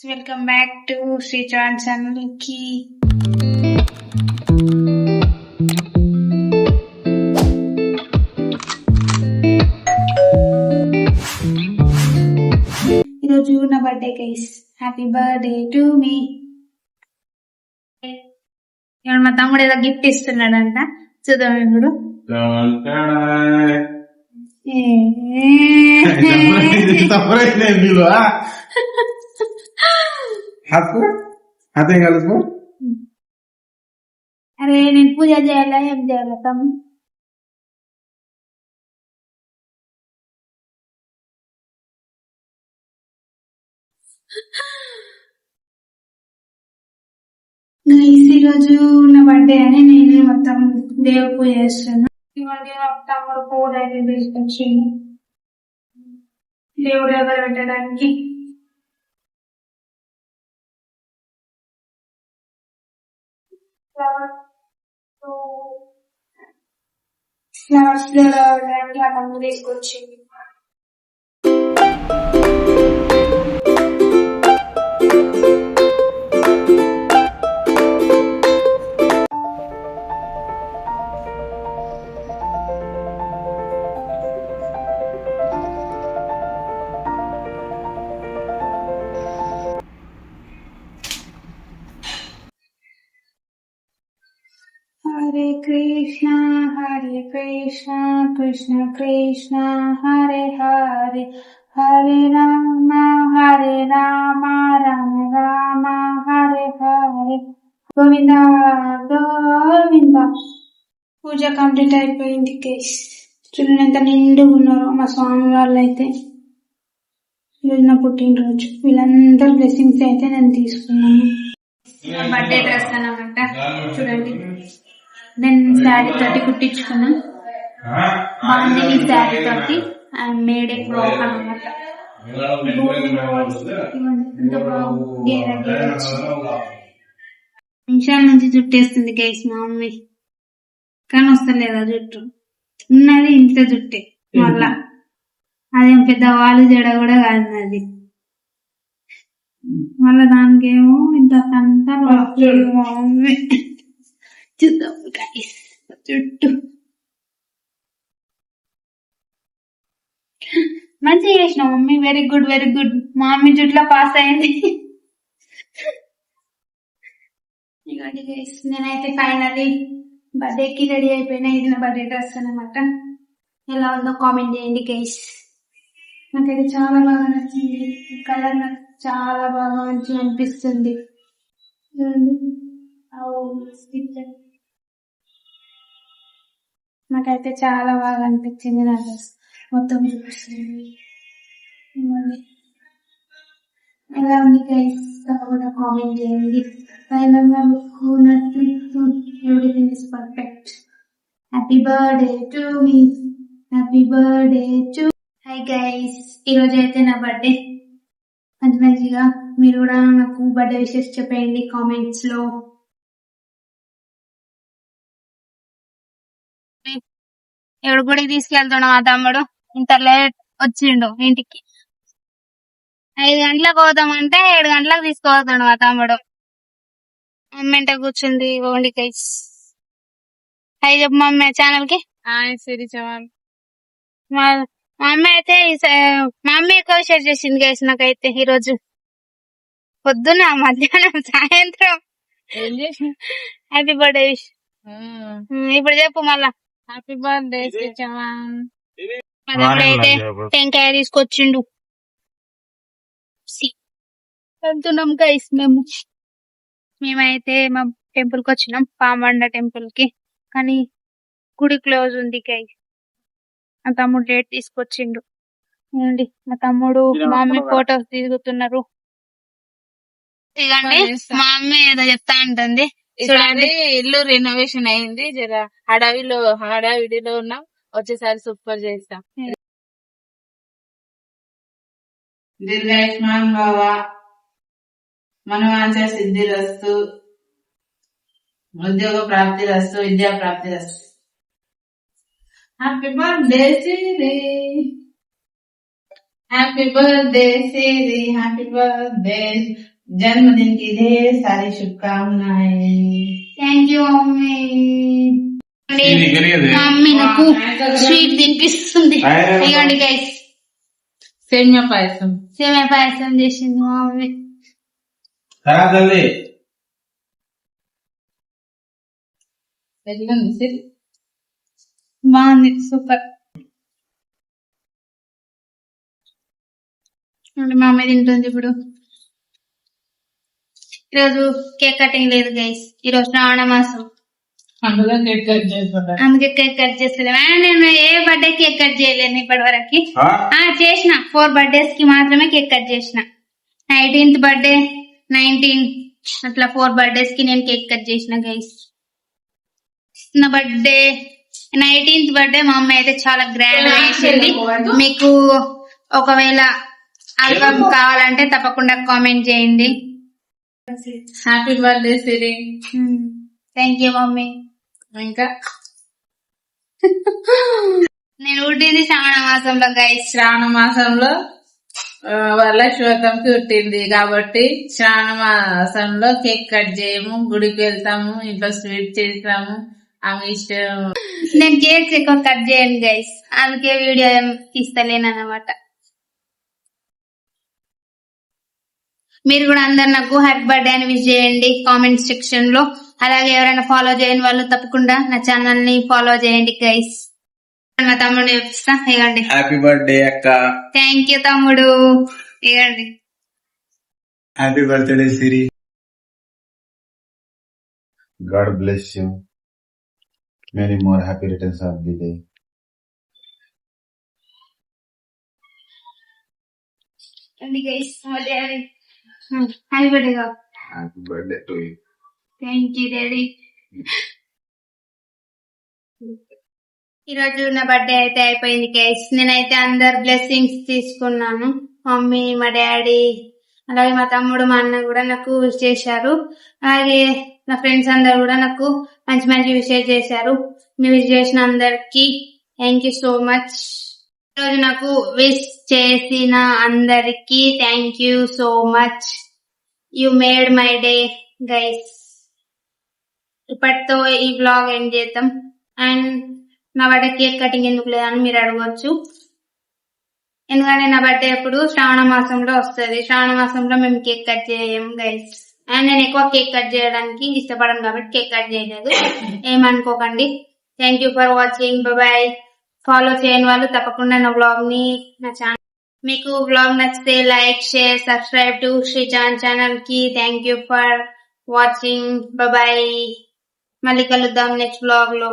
Welcome back to Srijan channel కి. ఈరోజు నా birthday guys. Happy birthday to me. మా తమ్ముడు ఏదో గిఫ్ట్ ఇస్తున్నాడంట, చూద్దాం ఇప్పుడు. అరే నేను పూజ చేయాలా, ఏం చేయాలా తమ్ముడు? ఈరోజు నా బర్త్డే అని నేను మొత్తం దేవ పూజ చేస్తున్నా. తమ్ముడు పూజ అయితే తీసుకొచ్చింది దేవుడు ఎవరు పెట్టడానికి. ఫ్లవర్స్ పెట్టడానికి ఆ తమ్ముడు తీసుకొచ్చింది. హరే కృష్ణ కృష్ణ కృష్ణ హరే హరే, హరే రామ రామ రామ హరే హరే, గోవింద గోవింద. పూజ కంప్లీట్ అయిపోయింది కేస్. చూడండి ఎంత నిండుగా ఉన్నారో మా స్వామి వాళ్ళు అయితే. ఈరోజు నా పుట్టినరోజు, వీళ్ళందరూ బ్లెస్సింగ్స్ అయితే నేను తీసుకున్నాను. బర్త్డే డ్రెస్ అన్నమాట. చూడండి నేను శారీ తోటి కుట్టించుకున్నా, బాగుంది. ఈ శారీ తోటి అండ్ మేడ్ ఏ ఫ్రాక్ అన్నమాట. నిమిషాల నుంచి జుట్టేస్తుంది గైస్ మా మమ్మీ, కానీ వస్తలేదా జుట్టు. ఉన్నది ఇంట్లో జుట్టే, మళ్ళా అదేం పెద్ద వాళ్ళు జడ కూడా కాదు అది. మళ్ళా దానికేమో ఇంత అంతా మా మమ్మీ. చూద్దాం గైస్ జుట్టు మంచిగా చేసిన mummy. Very good very good. మా మమ్మీ జుట్లో పాస్ అయింది. ఇవ్వండి గైస్, నేనైతే ఫైనల్లీ బర్త్డేకి రెడీ అయిపోయినా. ఇది నా బర్త్డే డ్రెస్ అనమాట. ఎలా ఉందో కామెంట్ చేయండి గైస్. నాకైతే చాలా బాగా నచ్చింది. కలర్ నాకు చాలా బాగా మంచిగా అనిపిస్తుంది. నాకైతే చాలా బాగా అనిపించింది నా డ్రెస్. మొత్తం చూపిస్తుంది. ఎలా ఉంది గైస్ తప్పకుండా కామెంట్ చేయండి. Everything is perfect. Happy birthday to me, happy birthday to. Hi guys, ఈరోజు అయితే నా బర్త్డే. మంచి మంచిగా మీరు కూడా నాకు బర్త్డే విషెస్ చెప్పండి కామెంట్స్ లో. ఎవడు గుడికి తీసుకెళ్తున్నావు మా తమ్ముడు? ఇంత లేట్ వచ్చిండు ఇంటికి. 5 గంటలకు పోదామంటే 7 గంటలకు తీసుకుపోతాడు మా తమ్ముడు. మమ్మీ కూర్చుంది. ఓన్లీ గైస్ హై చెప్పు మమ్మీ ఛానల్ కి. సిరి చవాన్. మా మమ్మీ అయితే మా మమ్మీ ఎక్కువ షేర్ చేసింది గైస్ నాకైతే ఈరోజు పొద్దున, మధ్యాహ్నం, సాయంత్రం. Happy birthday wish. ఇప్పుడు చెప్పు మళ్ళా. Happy birthday Shri Chavan. అయితే టెంకాయ తీసుకొచ్చిండు. వెళ్తున్నాం గైస్ మేమైతే మా టెంపుల్ కి వచ్చినాం, పామండ టెంపుల్ కి. కానీ గుడి క్లోజ్ ఉంది గైస్. మా తమ్ముడు డేట్ తీసుకొచ్చిండు. మా తమ్ముడు మా మమ్మీ ఫోటోస్ దిగుతున్నారు. ఇదండి మా మమ్మీ ఏదో చెప్తా ఉంటుంది. చూడండి ఇల్లు రెనోవేషన్ అయింది. జర హడావిడిలో ఉన్నాం. వచ్చేసారి సూపర్ చేస్తాం. దీర్ఘాయుష్మాన్ భవ, మనవాంఛ సిద్ధిరస్తు, ఉద్యోగ ప్రాప్తి రస్తు, విద్యా ప్రాప్తి రస్తు. Happy birthday Sri. Happy birthday Siri, happy birthday, जन्मदिन की ढेर सारी शुभकामनाएं। Thank you mummy. మా మమ్మీ నాకు స్వీట్ తినిపిస్తుంది. ఇవ్వండి గైస్, సేమియా పాయసం. సేమియా పాయసం చేసింది మా మమ్మీ. ఎట్లుంది సిరి? బాగుంది, సూపర్. మా అమ్మ తింటుంది ఇప్పుడు. ఈరోజు కేక్ కటింగ్ లేదు గైస్, ఈరోజు శ్రావణ మాసం, అందులో కేక్ కట్ చేసుకుంటా. అందుకే కేక్ కట్ చేస్తలేము. నేను ఏ బర్త్డే కేక్ కట్ చేయలేను ఇప్పటి వరకు. చేసిన 4 birthdays కి మాత్రమే కేక్ కట్ చేసిన. 18th బర్త్డే, 19 అట్లా 4 birthdays కి నేను కేక్ కట్ చేసిన గైస్. నా బర్త్డే 19th బర్త్డే మా అమ్మ అయితే చాలా గ్రాండ్ గా చేసింది. మీకు ఒకవేళ ఆల్బమ్ కావాలంటే తప్పకుండా కామెంట్ చేయండి. Happy birthday Siri. Thank you mummy. ఇంకా నేను పుట్టింది శ్రావణ మాసంలో గైస్. శ్రావణ మాసంలో వరలక్ష్మి వ్రతంకి పుట్టింది కాబట్టి శ్రావణ మాసంలో కేక్ కట్ చేయము, గుడికి వెళ్తాము, ఇంట్లో స్వీట్ చేస్తాము. ఆమె ఇష్టం. నేను కేక్స్ ఎక్కువ కట్ చేయను గైస్, అందుకే వీడియో ఏం తీస్తలేను అన్నమాట. మీరు కూడా అందరు నాకు హ్యాపీ బర్త్డే అని విష్ చేయండి కామెంట్ సెక్షన్ లో. అలాగే ఎవరైనా ఫాలో చేయని వాళ్ళు తప్పకుండా నా ఛానల్ ని ఫాలో చేయండి గైస్. నా తమ్ముడు చెప్తా, ఇవ్వండి. హ్యాపీ బర్త్డే అక్క. థ్యాంక్ యూ తమ్ముడు. ఇవ్వండి. Happy birthday Siri. God bless you. Many more happy returns of the day. Guys happy birthday గా. Happy birthday to you. Thank you daddy. ఈరోజు నా బర్త్డే అయితే అయిపోయింది గైస్. నేనైతే అందరు బ్లెస్సింగ్స్ తీసుకున్నాను. మమ్మీ, మా డాడీ, అలాగే మా తమ్ముడు, మా అన్న కూడా నాకు విష్ చేశారు. అలాగే నా ఫ్రెండ్స్ అందరు కూడా నాకు మంచి మంచి విషయం చేశారు. మీ విష్ చేసిన అందరికి థ్యాంక్ యూ సో మచ్. ఈరోజు నాకు విష్ చేసిన అందరికి thank you so much. You made my day guys. ఇప్పటితో ఈ బ్లాగ్ ఎండ్ చేద్దాం. అండ్ నా బర్త్డే కేక్ కటింగ్ ఎందుకు లేదని మీరు అడగవచ్చు. ఎందుకంటే నా బర్త్డే ఎప్పుడు శ్రావణ మాసంలో వస్తుంది. శ్రావణ మాసంలో మేము కేక్ కట్ చేయము గైస్. అండ్ నేను ఎక్కువ కేక్ కట్ చేయడానికి ఇష్టపడను కాబట్టి కేక్ కట్ చేయలేదు, ఏమనుకోకండి. Thank you for watching. Bye. Follow చేయని వాళ్ళు తప్పకుండా నా బ్లాగ్ ని, నా ఛానల్, మీకు బ్లాగ్ నచ్చితే like, share, subscribe to Srijan channel కి. Thank you for watching. Bye. మళ్ళీ కలుద్దాం నెక్స్ట్ బ్లాగ్ లో.